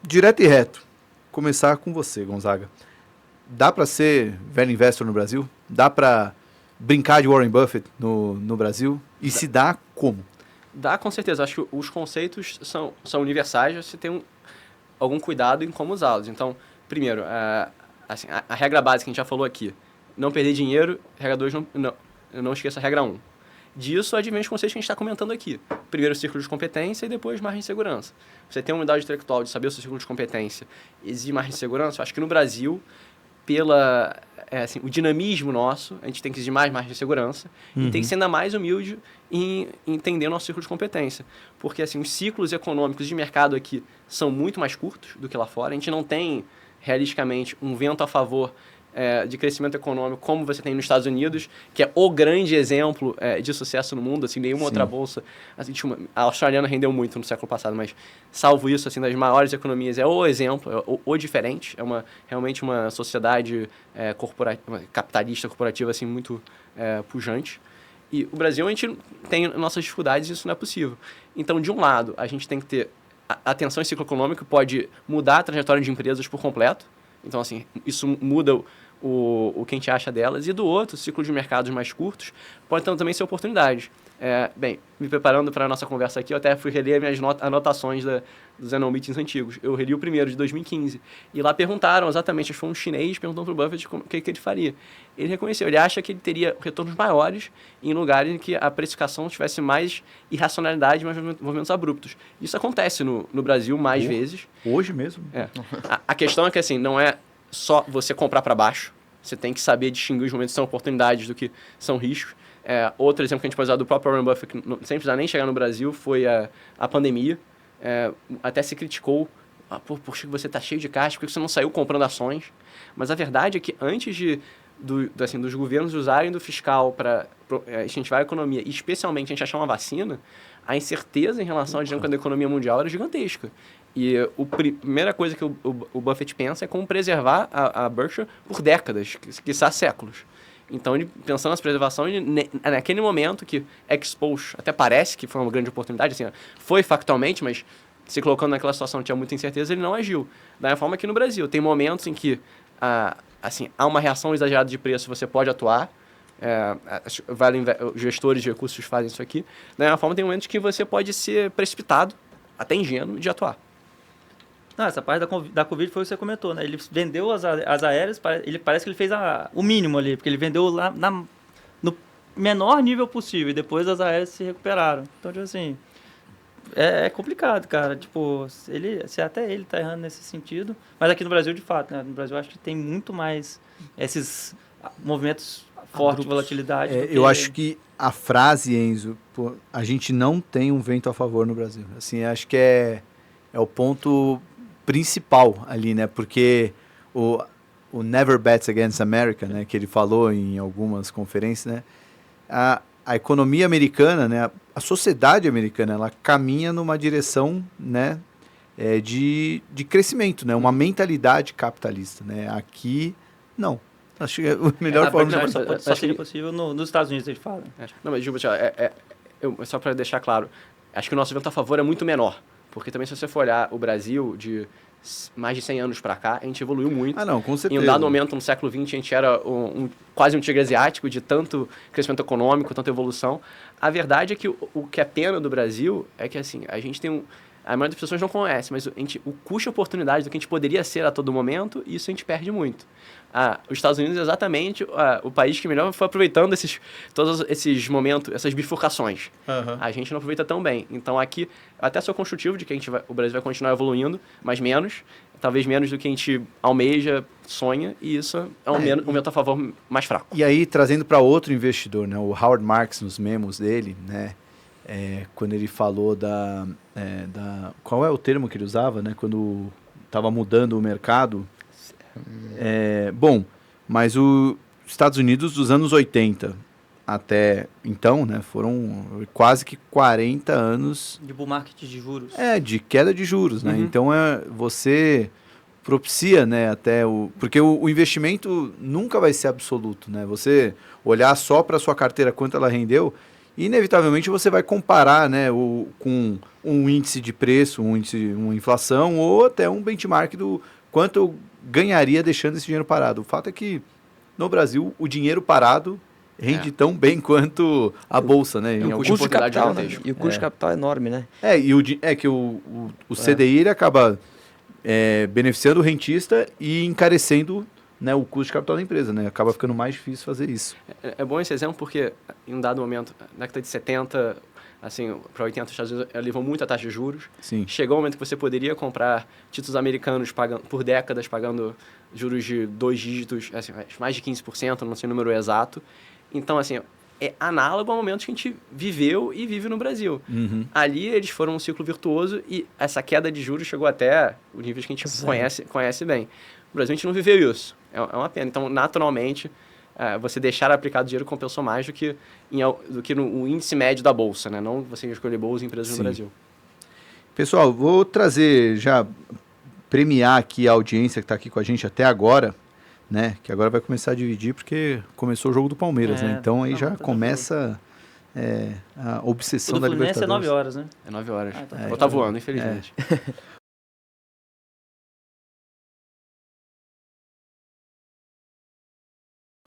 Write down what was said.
Direto e reto. Começar com você, Gonzaga. Dá para ser velho investor no Brasil? Dá para brincar de Warren Buffett no Brasil? E se dá, como? Dá, com certeza. Acho que os conceitos são universais, você tem algum cuidado em como usá-los. Então, primeiro, a regra básica que a gente já falou aqui, não perder dinheiro, regra 2, não esqueça a regra 1. Disso advém os conceitos que a gente está comentando aqui. Primeiro, o círculo de competência e depois margem de segurança. Você tem uma unidade intelectual de saber o seu círculo de competência, exige margem de segurança. Eu acho que no Brasil, o dinamismo nosso, a gente tem que exigir mais margem de segurança e tem que ser ainda mais humilde em entender o nosso círculo de competência. Porque os ciclos econômicos de mercado aqui são muito mais curtos do que lá fora. A gente não tem, realisticamente, um vento a favor de crescimento econômico como você tem nos Estados Unidos, que é o grande exemplo de sucesso no mundo. Nenhuma outra bolsa... a australiana rendeu muito no século passado, mas salvo isso, das maiores economias, é o exemplo, é o diferente. É realmente uma sociedade capitalista, corporativa, muito pujante. E o Brasil, a gente tem nossas dificuldades e isso não é possível. Então, de um lado, a gente tem que ter atenção em ciclo econômico, pode mudar a trajetória de empresas por completo. Então, isso muda o que a gente acha delas. E do outro, ciclo de mercados mais curtos pode também ser oportunidade. Me preparando para a nossa conversa aqui, eu até fui reler minhas anotações dos annual meetings antigos. Eu reli o primeiro, de 2015. E lá perguntaram exatamente, acho que foi um chinês perguntando para o Buffett o que ele faria. Ele reconheceu, ele acha que ele teria retornos maiores em lugares em que a precificação tivesse mais irracionalidade, mais movimentos abruptos. Isso acontece no Brasil mais vezes. Hoje mesmo? A questão é que, não é só você comprar para baixo. Você tem que saber distinguir os momentos que são oportunidades do que são riscos. Outro exemplo que a gente pode usar do próprio Warren Buffett, que sem precisar nem chegar no Brasil, foi a pandemia. Até se criticou, poxa, você está cheio de caixa, por que você não saiu comprando ações? Mas a verdade é que antes dos governos usarem do fiscal para incentivar a economia, e especialmente a gente achar uma vacina, a incerteza em relação à dinâmica da economia mundial era gigantesca. E a primeira coisa que o Buffett pensa é como preservar a Berkshire por décadas, quiçá séculos. Então, ele, pensando nessa preservação, naquele momento que Expose até parece que foi uma grande oportunidade, foi factualmente, mas se colocando naquela situação tinha muita incerteza, ele não agiu. Da mesma forma que no Brasil, tem momentos em que há uma reação exagerada de preço, você pode atuar, os gestores de recursos fazem isso aqui. Da mesma forma, tem momentos que você pode ser precipitado, até ingênuo, de atuar. Não, essa parte da Covid foi o que você comentou, né? Ele vendeu as aéreas, parece que ele fez o mínimo ali, porque ele vendeu lá no menor nível possível, e depois as aéreas se recuperaram. Então, é complicado, cara. Se até ele tá errando nesse sentido, mas aqui no Brasil, de fato, né? No Brasil, eu acho que tem muito mais esses movimentos fortes de volatilidade. Eu acho que a frase, Enzo, a gente não tem um vento a favor no Brasil. Acho que é o ponto principal ali, né? Porque o Never Bets Against America, né? Que ele falou em algumas conferências, né? A economia americana, né? A sociedade americana, ela caminha numa direção, né? De crescimento, né? Uma mentalidade capitalista, né? Aqui, não. Acho que é a melhor forma de... Só seria possível nos Estados Unidos, ele fala. Não, mas, Gilberto, só para deixar claro, acho que o nosso vento a favor é muito menor. Porque também, se você for olhar o Brasil de mais de 100 anos para cá, a gente evoluiu muito. Não, com certeza. Em um dado momento, no século XX, a gente era quase um tigre asiático de tanto crescimento econômico, tanta evolução. A verdade é que o que é pena do Brasil é que, a gente tem a maioria das pessoas não conhece, mas o custo e oportunidade do que a gente poderia ser a todo momento, isso a gente perde muito. Os Estados Unidos é exatamente o país que melhor foi aproveitando todos esses momentos, essas bifurcações. Uhum. A gente não aproveita tão bem. Então aqui, até sou construtivo de que o Brasil vai continuar evoluindo, mas menos, talvez menos do que a gente almeja, sonha, e isso é um momento a favor mais fraco. E aí, trazendo para outro investidor, né, o Howard Marks, nos memos dele, né, quando ele falou qual é o termo que ele usava, né, quando estava mudando o mercado? Mas os Estados Unidos dos anos 80 até então, né, foram quase que 40 anos... De bull market de juros. De queda de juros, né? Uhum. Então, você propicia, né, porque o investimento nunca vai ser absoluto, né? Você olhar só para a sua carteira, quanto ela rendeu, E, inevitavelmente, você vai comparar, né, com um índice de preço, uma inflação, ou até um benchmark do quanto eu ganharia deixando esse dinheiro parado. O fato é que, no Brasil, o dinheiro parado rende tão bem quanto a bolsa, né? É um O custo custo de capital, né? gigantesco. E o custo de capital é enorme, né? Que o CDI ele acaba beneficiando o rentista e encarecendo, né, o custo de capital da empresa, né? Acaba ficando mais difícil fazer isso. É bom esse exemplo porque, em um dado momento, na década de 70, assim, para 80, os Estados Unidos elevou muito a taxa de juros. Sim. Chegou o momento que você poderia comprar títulos americanos por décadas, pagando juros de 2 dígitos, assim, mais de 15%, não sei o número exato. Então, assim, é análogo ao momento que a gente viveu e vive no Brasil. Uhum. Ali eles foram um ciclo virtuoso e essa queda de juros chegou até os níveis que a gente conhece bem. No Brasil a gente não viveu isso. É uma pena. Então, naturalmente, você deixar aplicado dinheiro compensou mais do que no índice médio da Bolsa, né? Não você escolher boas empresas no Brasil. Pessoal, vou premiar aqui a audiência que está aqui com a gente até agora, né? Que agora vai começar a dividir porque começou o jogo do Palmeiras, né? Então aí já começa a obsessão da Fluminense Libertadores. é 9 horas, né? É 9 horas. Tá. Vou estar voando, infelizmente.